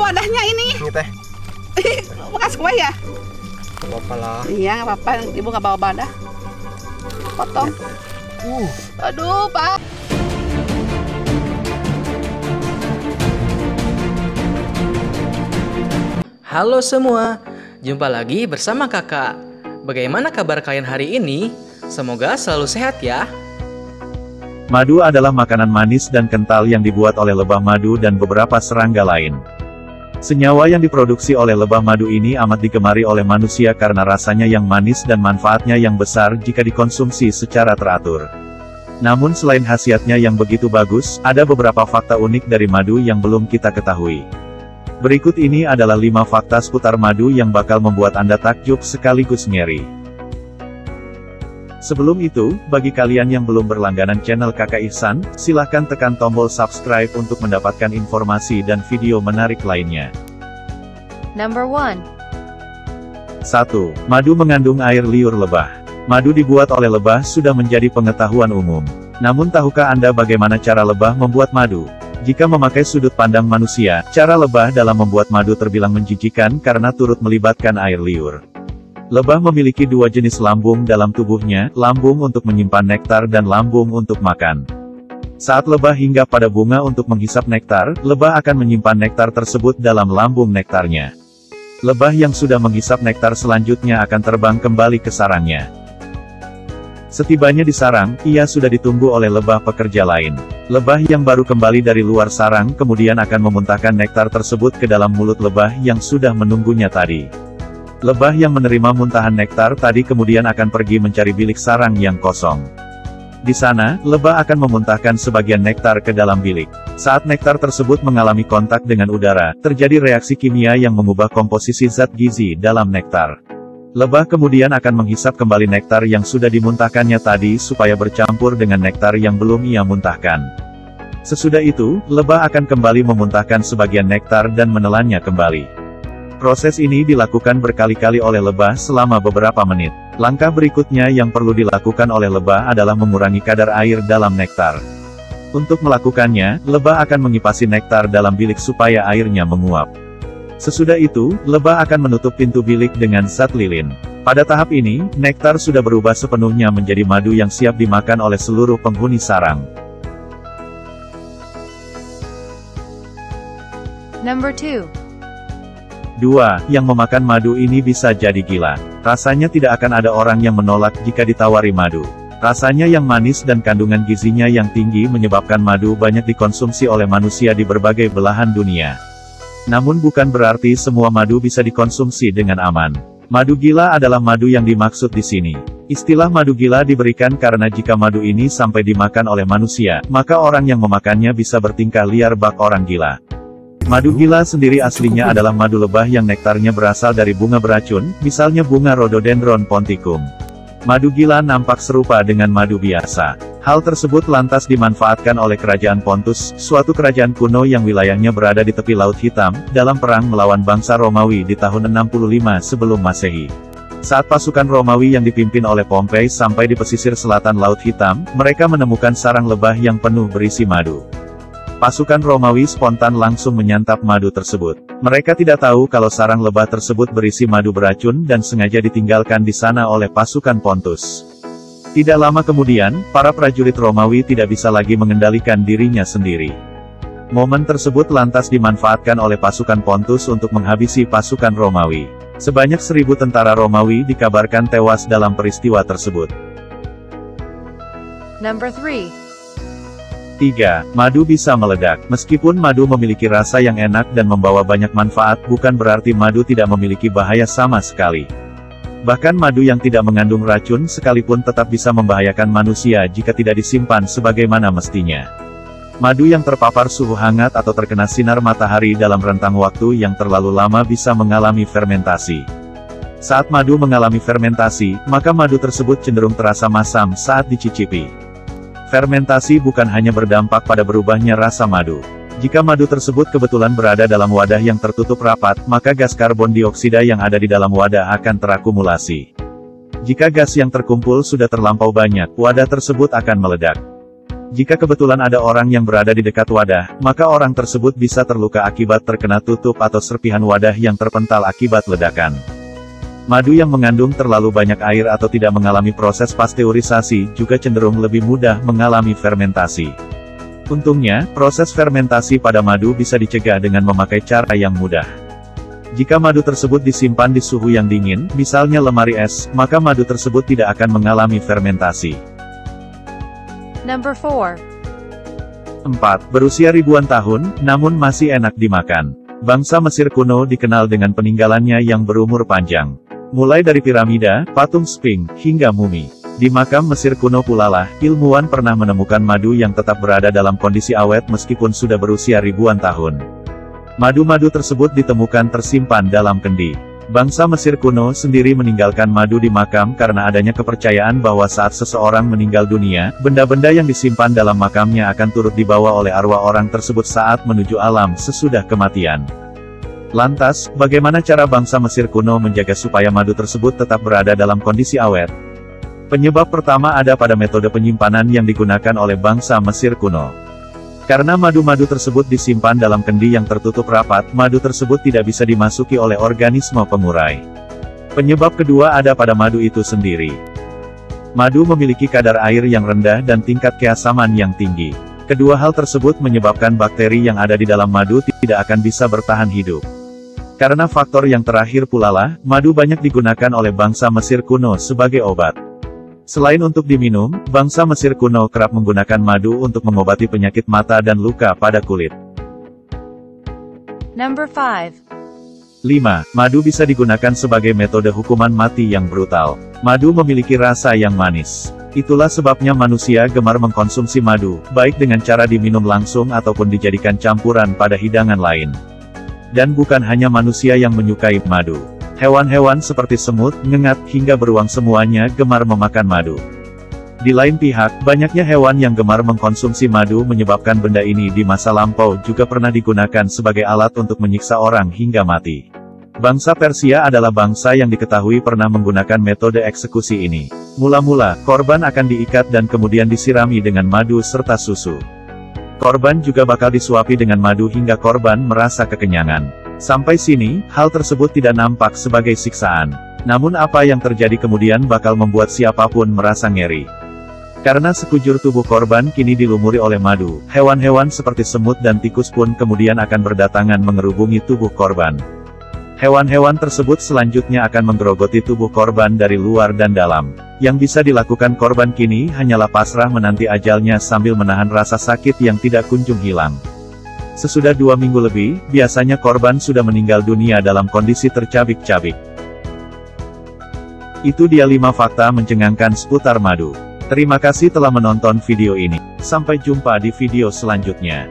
wadahnya ini. Ini teh. Bekas kue ya? Gak apa-apa lah. Iya, nggak apa-apa. Ibu nggak bawa wadah. Potong. Aduh, Pak. Halo semua, jumpa lagi bersama kakak. Bagaimana kabar kalian hari ini? Semoga selalu sehat ya. Madu adalah makanan manis dan kental yang dibuat oleh lebah madu dan beberapa serangga lain. Senyawa yang diproduksi oleh lebah madu ini amat digemari oleh manusia karena rasanya yang manis dan manfaatnya yang besar jika dikonsumsi secara teratur. Namun selain khasiatnya yang begitu bagus, ada beberapa fakta unik dari madu yang belum kita ketahui. Berikut ini adalah 5 fakta seputar madu yang bakal membuat Anda takjub sekaligus ngeri. Sebelum itu, bagi kalian yang belum berlangganan channel Kakak Ihsan, silahkan tekan tombol subscribe untuk mendapatkan informasi dan video menarik lainnya. Number 1. 1. Madu mengandung air liur lebah. Madu dibuat oleh lebah sudah menjadi pengetahuan umum. Namun tahukah Anda bagaimana cara lebah membuat madu? Jika memakai sudut pandang manusia, cara lebah dalam membuat madu terbilang menjijikan karena turut melibatkan air liur. Lebah memiliki 2 jenis lambung dalam tubuhnya, lambung untuk menyimpan nektar dan lambung untuk makan. Saat lebah hinggap pada bunga untuk menghisap nektar, lebah akan menyimpan nektar tersebut dalam lambung nektarnya. Lebah yang sudah menghisap nektar selanjutnya akan terbang kembali ke sarangnya. Setibanya di sarang, ia sudah ditunggu oleh lebah pekerja lain. Lebah yang baru kembali dari luar sarang kemudian akan memuntahkan nektar tersebut ke dalam mulut lebah yang sudah menunggunya tadi. Lebah yang menerima muntahan nektar tadi kemudian akan pergi mencari bilik sarang yang kosong. Di sana, lebah akan memuntahkan sebagian nektar ke dalam bilik. Saat nektar tersebut mengalami kontak dengan udara, terjadi reaksi kimia yang mengubah komposisi zat gizi dalam nektar. Lebah kemudian akan menghisap kembali nektar yang sudah dimuntahkannya tadi supaya bercampur dengan nektar yang belum ia muntahkan. Sesudah itu, lebah akan kembali memuntahkan sebagian nektar dan menelannya kembali. Proses ini dilakukan berkali-kali oleh lebah selama beberapa menit. Langkah berikutnya yang perlu dilakukan oleh lebah adalah mengurangi kadar air dalam nektar. Untuk melakukannya, lebah akan mengipasi nektar dalam bilik supaya airnya menguap. Sesudah itu, lebah akan menutup pintu bilik dengan zat lilin. Pada tahap ini, nektar sudah berubah sepenuhnya menjadi madu yang siap dimakan oleh seluruh penghuni sarang. Number 2. 2. Yang memakan madu ini bisa jadi gila. Rasanya tidak akan ada orang yang menolak jika ditawari madu. Rasanya yang manis dan kandungan gizinya yang tinggi menyebabkan madu banyak dikonsumsi oleh manusia di berbagai belahan dunia. Namun bukan berarti semua madu bisa dikonsumsi dengan aman. Madu gila adalah madu yang dimaksud di sini. Istilah madu gila diberikan karena jika madu ini sampai dimakan oleh manusia, maka orang yang memakannya bisa bertingkah liar bak orang gila. Madu gila sendiri aslinya adalah madu lebah yang nektarnya berasal dari bunga beracun, misalnya bunga Rhododendron ponticum. Madu gila nampak serupa dengan madu biasa. Hal tersebut lantas dimanfaatkan oleh Kerajaan Pontus, suatu kerajaan kuno yang wilayahnya berada di tepi Laut Hitam, dalam perang melawan bangsa Romawi di tahun 65 sebelum Masehi. Saat pasukan Romawi yang dipimpin oleh Pompei sampai di pesisir selatan Laut Hitam, mereka menemukan sarang lebah yang penuh berisi madu. Pasukan Romawi spontan langsung menyantap madu tersebut. Mereka tidak tahu kalau sarang lebah tersebut berisi madu beracun dan sengaja ditinggalkan di sana oleh pasukan Pontus. Tidak lama kemudian, para prajurit Romawi tidak bisa lagi mengendalikan dirinya sendiri. Momen tersebut lantas dimanfaatkan oleh pasukan Pontus untuk menghabisi pasukan Romawi. Sebanyak 1.000 tentara Romawi dikabarkan tewas dalam peristiwa tersebut. Number 3. 3. Madu bisa meledak. Meskipun madu memiliki rasa yang enak dan membawa banyak manfaat, bukan berarti madu tidak memiliki bahaya sama sekali. Bahkan madu yang tidak mengandung racun sekalipun tetap bisa membahayakan manusia jika tidak disimpan sebagaimana mestinya. Madu yang terpapar suhu hangat atau terkena sinar matahari dalam rentang waktu yang terlalu lama bisa mengalami fermentasi. Saat madu mengalami fermentasi, maka madu tersebut cenderung terasa masam saat dicicipi. Fermentasi bukan hanya berdampak pada berubahnya rasa madu. Jika madu tersebut kebetulan berada dalam wadah yang tertutup rapat, maka gas karbon dioksida yang ada di dalam wadah akan terakumulasi. Jika gas yang terkumpul sudah terlampau banyak, wadah tersebut akan meledak. Jika kebetulan ada orang yang berada di dekat wadah, maka orang tersebut bisa terluka akibat terkena tutup atau serpihan wadah yang terpental akibat ledakan. Madu yang mengandung terlalu banyak air atau tidak mengalami proses pasteurisasi juga cenderung lebih mudah mengalami fermentasi. Untungnya, proses fermentasi pada madu bisa dicegah dengan memakai cara yang mudah. Jika madu tersebut disimpan di suhu yang dingin, misalnya lemari es, maka madu tersebut tidak akan mengalami fermentasi. Number 4. 4. Berusia ribuan tahun, namun masih enak dimakan. Bangsa Mesir kuno dikenal dengan peninggalannya yang berumur panjang. Mulai dari piramida, patung Sphinx, hingga mumi. Di makam Mesir kuno pula lah, ilmuwan pernah menemukan madu yang tetap berada dalam kondisi awet meskipun sudah berusia ribuan tahun. Madu-madu tersebut ditemukan tersimpan dalam kendi. Bangsa Mesir kuno sendiri meninggalkan madu di makam karena adanya kepercayaan bahwa saat seseorang meninggal dunia, benda-benda yang disimpan dalam makamnya akan turut dibawa oleh arwah orang tersebut saat menuju alam sesudah kematian. Lantas, bagaimana cara bangsa Mesir kuno menjaga supaya madu tersebut tetap berada dalam kondisi awet? Penyebab pertama ada pada metode penyimpanan yang digunakan oleh bangsa Mesir kuno. Karena madu-madu tersebut disimpan dalam kendi yang tertutup rapat, madu tersebut tidak bisa dimasuki oleh organisme pengurai. Penyebab kedua ada pada madu itu sendiri. Madu memiliki kadar air yang rendah dan tingkat keasaman yang tinggi. Kedua hal tersebut menyebabkan bakteri yang ada di dalam madu tidak akan bisa bertahan hidup. Karena faktor yang terakhir pula lah, madu banyak digunakan oleh bangsa Mesir kuno sebagai obat. Selain untuk diminum, bangsa Mesir kuno kerap menggunakan madu untuk mengobati penyakit mata dan luka pada kulit. Number 5. 5. Madu bisa digunakan sebagai metode hukuman mati yang brutal. Madu memiliki rasa yang manis. Itulah sebabnya manusia gemar mengkonsumsi madu, baik dengan cara diminum langsung ataupun dijadikan campuran pada hidangan lain. Dan bukan hanya manusia yang menyukai madu. Hewan-hewan seperti semut, ngengat, hingga beruang semuanya gemar memakan madu. Di lain pihak, banyaknya hewan yang gemar mengkonsumsi madu menyebabkan benda ini di masa lampau juga pernah digunakan sebagai alat untuk menyiksa orang hingga mati. Bangsa Persia adalah bangsa yang diketahui pernah menggunakan metode eksekusi ini. Mula-mula, korban akan diikat dan kemudian disirami dengan madu serta susu. Korban juga bakal disuapi dengan madu hingga korban merasa kekenyangan. Sampai sini, hal tersebut tidak nampak sebagai siksaan. Namun apa yang terjadi kemudian bakal membuat siapapun merasa ngeri. Karena sekujur tubuh korban kini dilumuri oleh madu, hewan-hewan seperti semut dan tikus pun kemudian akan berdatangan mengerubungi tubuh korban. Hewan-hewan tersebut selanjutnya akan menggerogoti tubuh korban dari luar dan dalam. Yang bisa dilakukan korban kini hanyalah pasrah menanti ajalnya sambil menahan rasa sakit yang tidak kunjung hilang. Sesudah 2 minggu lebih, biasanya korban sudah meninggal dunia dalam kondisi tercabik-cabik. Itu dia 5 fakta mencengangkan seputar madu. Terima kasih telah menonton video ini. Sampai jumpa di video selanjutnya.